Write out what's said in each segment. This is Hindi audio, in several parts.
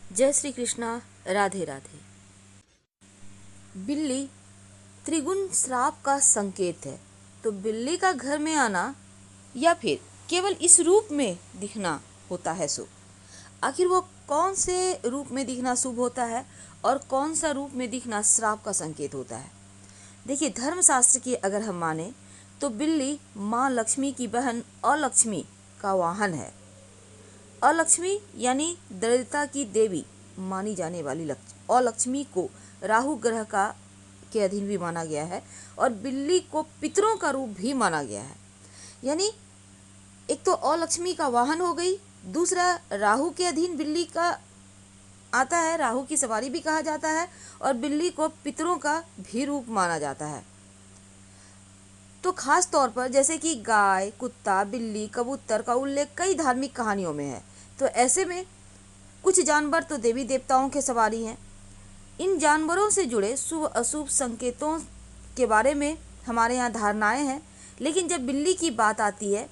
जय श्री कृष्णा। राधे राधे। बिल्ली त्रिगुण श्राप का संकेत है, तो बिल्ली का घर में आना या फिर केवल इस रूप में दिखना होता है शुभ। आखिर वो कौन से रूप में दिखना शुभ होता है और कौन सा रूप में दिखना श्राप का संकेत होता है। देखिए, धर्मशास्त्र की अगर हम माने तो बिल्ली माँ लक्ष्मी की बहन अलक्ष्मी का वाहन है। अलक्ष्मी यानी दरिद्रता की देवी मानी जाने वाली अलक्ष्मी को राहु ग्रह का के अधीन भी माना गया है और बिल्ली को पितरों का रूप भी माना गया है। यानी एक तो अलक्ष्मी का वाहन हो गई, दूसरा राहु के अधीन बिल्ली का आता है, राहु की सवारी भी कहा जाता है, और बिल्ली को पितरों का भी रूप माना जाता है। तो खास तौर पर जैसे कि गाय, कुत्ता, बिल्ली, कबूतर का उल्लेख कई धार्मिक कहानियों में है। तो ऐसे में कुछ जानवर तो देवी देवताओं के सवारी हैं। इन जानवरों से जुड़े शुभ अशुभ संकेतों के बारे में हमारे यहाँ धारणाएं हैं, लेकिन जब बिल्ली की बात आती है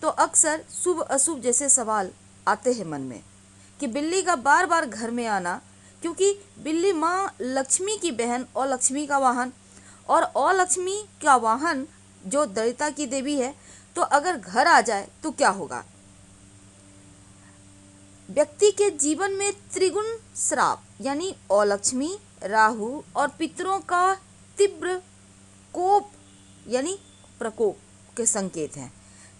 तो अक्सर शुभ अशुभ जैसे सवाल आते हैं मन में कि बिल्ली का बार बार घर में आना, क्योंकि बिल्ली माँ लक्ष्मी की बहन और लक्ष्मी का वाहन, और अलक्ष्मी का वाहन जो दरिद्रता की देवी है, तो अगर घर आ जाए तो क्या होगा। व्यक्ति के जीवन में त्रिगुण श्राप यानी अलक्ष्मी, राहु और पितरों का तीव्र कोप यानी प्रकोप के संकेत हैं।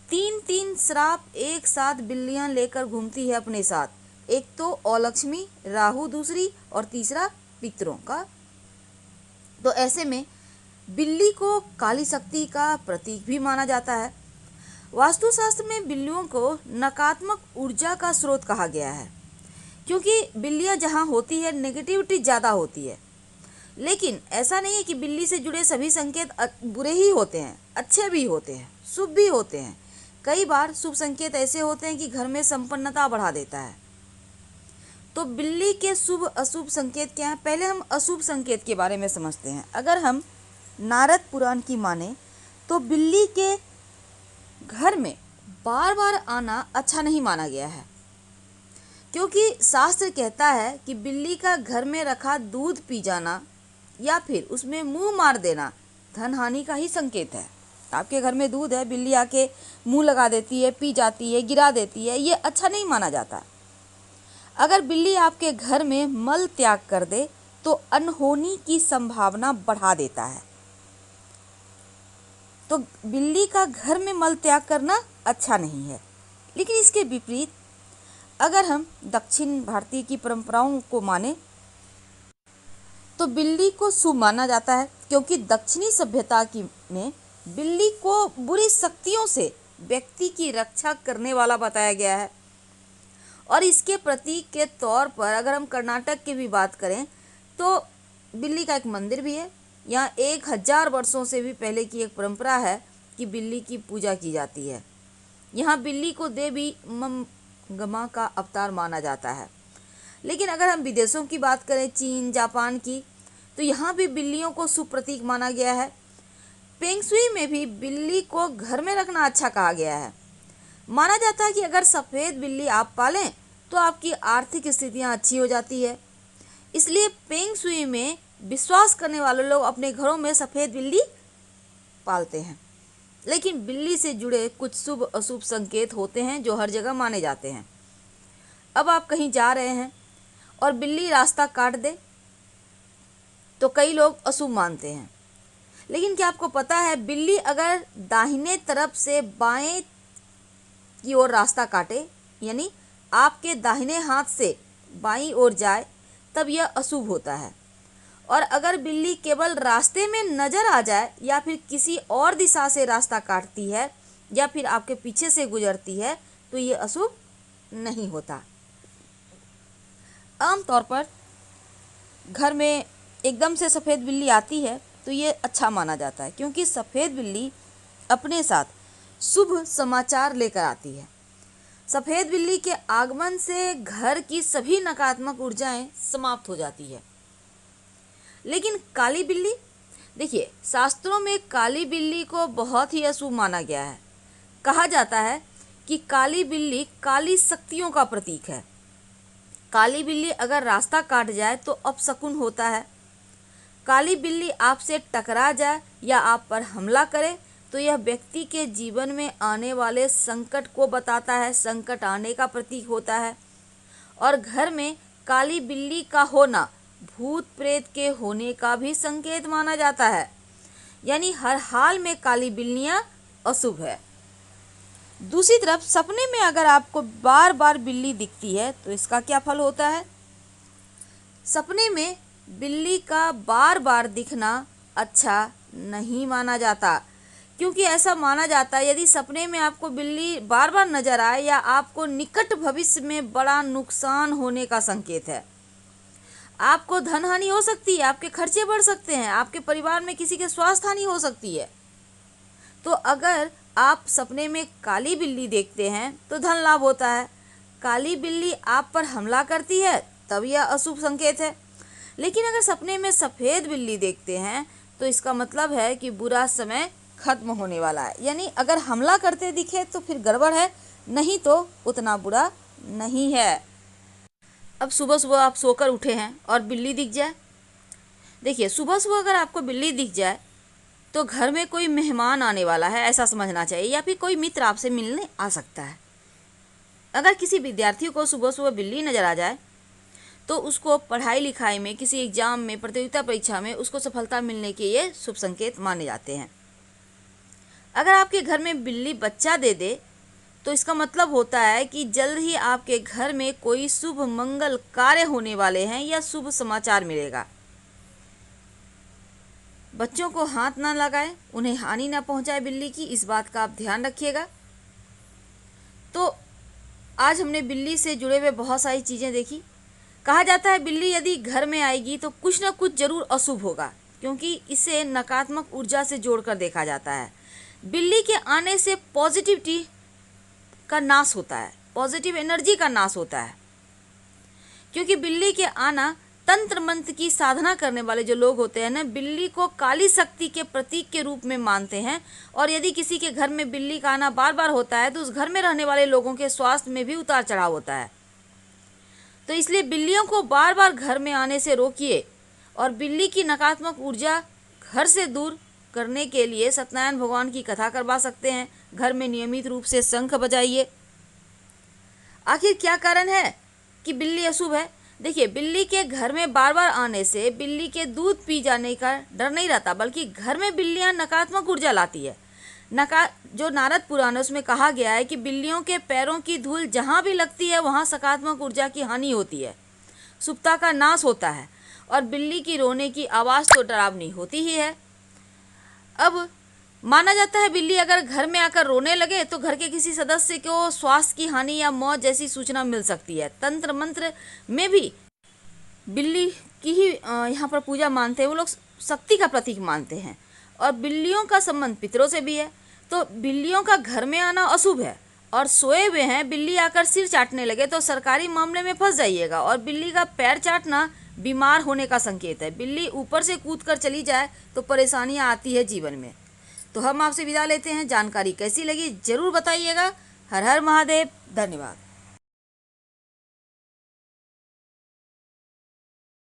तीन तीन श्राप एक साथ बिल्लियां लेकर घूमती है अपने साथ, एक तो अलक्ष्मी, राहु दूसरी और तीसरा पितरों का। तो ऐसे में बिल्ली को काली शक्ति का प्रतीक भी माना जाता है। वास्तुशास्त्र में बिल्लियों को नकारात्मक ऊर्जा का स्रोत कहा गया है, क्योंकि बिल्लियां जहां होती है नेगेटिविटी ज़्यादा होती है। लेकिन ऐसा नहीं है कि बिल्ली से जुड़े सभी संकेत बुरे ही होते हैं, अच्छे भी होते हैं, शुभ भी होते हैं। कई बार शुभ संकेत ऐसे होते हैं कि घर में संपन्नता बढ़ा देता है। तो बिल्ली के शुभ अशुभ संकेत क्या हैं? पहले हम अशुभ संकेत के बारे में समझते हैं। अगर हम नारद पुराण की माने तो बिल्ली के घर में बार बार आना अच्छा नहीं माना गया है, क्योंकि शास्त्र कहता है कि बिल्ली का घर में रखा दूध पी जाना या फिर उसमें मुंह मार देना धन हानि का ही संकेत है। आपके घर में दूध है, बिल्ली आके मुंह लगा देती है, पी जाती है, गिरा देती है, ये अच्छा नहीं माना जाता। अगर बिल्ली आपके घर में मल त्याग कर दे तो अनहोनी की संभावना बढ़ा देता है। तो बिल्ली का घर में मल त्याग करना अच्छा नहीं है। लेकिन इसके विपरीत अगर हम दक्षिण भारतीय की परंपराओं को माने तो बिल्ली को शुभ माना जाता है, क्योंकि दक्षिणी सभ्यता की में बिल्ली को बुरी शक्तियों से व्यक्ति की रक्षा करने वाला बताया गया है। और इसके प्रतीक के तौर पर अगर हम कर्नाटक की भी बात करें तो बिल्ली का एक मंदिर भी है। यहाँ 1000 वर्षों से भी पहले की एक परंपरा है कि बिल्ली की पूजा की जाती है। यहाँ बिल्ली को देवी गमा का अवतार माना जाता है। लेकिन अगर हम विदेशों की बात करें, चीन, जापान की, तो यहाँ भी बिल्लियों को शुभ प्रतीक माना गया है। फेंग शुई में भी बिल्ली को घर में रखना अच्छा कहा गया है। माना जाता है कि अगर सफ़ेद बिल्ली आप पालें तो आपकी आर्थिक स्थितियाँ अच्छी हो जाती है। इसलिए फेंग शुई में विश्वास करने वाले लोग अपने घरों में सफ़ेद बिल्ली पालते हैं। लेकिन बिल्ली से जुड़े कुछ शुभ अशुभ संकेत होते हैं जो हर जगह माने जाते हैं। अब आप कहीं जा रहे हैं और बिल्ली रास्ता काट दे तो कई लोग अशुभ मानते हैं। लेकिन क्या आपको पता है, बिल्ली अगर दाहिने तरफ से बाएं की ओर रास्ता काटे, यानी आपके दाहिने हाथ से बाईं ओर जाए, तब यह अशुभ होता है। और अगर बिल्ली केवल रास्ते में नजर आ जाए या फिर किसी और दिशा से रास्ता काटती है या फिर आपके पीछे से गुजरती है तो ये अशुभ नहीं होता। आमतौर पर घर में एकदम से सफ़ेद बिल्ली आती है तो ये अच्छा माना जाता है, क्योंकि सफ़ेद बिल्ली अपने साथ शुभ समाचार लेकर आती है। सफ़ेद बिल्ली के आगमन से घर की सभी नकारात्मक ऊर्जाएं समाप्त हो जाती है। लेकिन काली बिल्ली, देखिए, शास्त्रों में काली बिल्ली को बहुत ही अशुभ माना गया है। कहा जाता है कि काली बिल्ली काली शक्तियों का प्रतीक है। काली बिल्ली अगर रास्ता काट जाए तो अपशकुन होता है। काली बिल्ली आपसे टकरा जाए या आप पर हमला करे तो यह व्यक्ति के जीवन में आने वाले संकट को बताता है, संकट आने का प्रतीक होता है। और घर में काली बिल्ली का होना भूत प्रेत के होने का भी संकेत माना जाता है, यानी हर हाल में काली बिल्लियां अशुभ है। दूसरी तरफ सपने में अगर आपको बार बार बिल्ली दिखती है तो इसका क्या फल होता है? सपने में बिल्ली का बार बार दिखना अच्छा नहीं माना जाता, क्योंकि ऐसा माना जाता है यदि सपने में आपको बिल्ली बार बार नजर आए या आपको निकट भविष्य में बड़ा नुकसान होने का संकेत है। आपको धन हानि हो सकती है, आपके खर्चे बढ़ सकते हैं, आपके परिवार में किसी के स्वास्थ्य हानि हो सकती है। तो अगर आप सपने में काली बिल्ली देखते हैं तो धन लाभ होता है। काली बिल्ली आप पर हमला करती है तब यह अशुभ संकेत है। लेकिन अगर सपने में सफ़ेद बिल्ली देखते हैं तो इसका मतलब है कि बुरा समय खत्म होने वाला है, यानी अगर हमला करते दिखे तो फिर गड़बड़ है, नहीं तो उतना बुरा नहीं है। अब सुबह सुबह आप सोकर उठे हैं और बिल्ली दिख जाए। देखिए, सुबह सुबह अगर आपको बिल्ली दिख जाए तो घर में कोई मेहमान आने वाला है ऐसा समझना चाहिए, या फिर कोई मित्र आपसे मिलने आ सकता है। अगर किसी विद्यार्थी को सुबह सुबह बिल्ली नज़र आ जाए तो उसको पढ़ाई लिखाई में, किसी एग्जाम में, प्रतियोगिता परीक्षा में उसको सफलता मिलने के ये शुभ संकेत माने जाते हैं। अगर आपके घर में बिल्ली बच्चा दे दे तो इसका मतलब होता है कि जल्द ही आपके घर में कोई शुभ मंगल कार्य होने वाले हैं या शुभ समाचार मिलेगा। बच्चों को हाथ ना लगाएं, उन्हें हानि ना पहुंचाए बिल्ली की, इस बात का आप ध्यान रखिएगा। तो आज हमने बिल्ली से जुड़े हुए बहुत सारी चीज़ें देखी। कहा जाता है बिल्ली यदि घर में आएगी तो कुछ ना कुछ जरूर अशुभ होगा, क्योंकि इसे नकारात्मक ऊर्जा से जोड़कर देखा जाता है। बिल्ली के आने से पॉजिटिविटी का नाश होता है, पॉजिटिव एनर्जी का नाश होता है, क्योंकि बिल्ली के आना तंत्र मंत्र की साधना करने वाले जो लोग होते हैं ना, बिल्ली को काली शक्ति के प्रतीक के रूप में मानते हैं। और यदि किसी के घर में बिल्ली का आना बार बार होता है तो उस घर में रहने वाले लोगों के स्वास्थ्य में भी उतार चढ़ाव होता है। तो इसलिए बिल्लियों को बार बार घर में आने से रोकिए और बिल्ली की नकारात्मक ऊर्जा घर से दूर करने के लिए सत्यनारायण भगवान की कथा करवा सकते हैं। घर में नियमित रूप से शंख बजाइए। आखिर क्या कारण है कि बिल्ली अशुभ है? देखिए, बिल्ली के घर में बार बार आने से बिल्ली के दूध पी जाने का डर नहीं रहता, बल्कि घर में बिल्लियां नकारात्मक ऊर्जा लाती है। जो नारद पुराण है उसमें कहा गया है कि बिल्लियों के पैरों की धूल जहाँ भी लगती है वहाँ सकारात्मक ऊर्जा की हानि होती है, शुभता का नाश होता है। और बिल्ली की रोने की आवाज़ तो डरावनी होती ही है। अब माना जाता है बिल्ली अगर घर में आकर रोने लगे तो घर के किसी सदस्य को स्वास्थ्य की हानि या मौत जैसी सूचना मिल सकती है। तंत्र मंत्र में भी बिल्ली की ही यहाँ पर पूजा मानते हैं, वो लोग शक्ति का प्रतीक मानते हैं। और बिल्लियों का संबंध पितरों से भी है। तो बिल्लियों का घर में आना अशुभ है। और सोए हुए हैं, बिल्ली आकर सिर चाटने लगे तो सरकारी मामले में फंस जाइएगा। और बिल्ली का पैर चाटना बीमार होने का संकेत है। बिल्ली ऊपर से कूद कर चली जाए तो परेशानियां आती है जीवन में। तो हम आपसे विदा लेते हैं। जानकारी कैसी लगी जरूर बताइएगा। हर हर महादेव। धन्यवाद।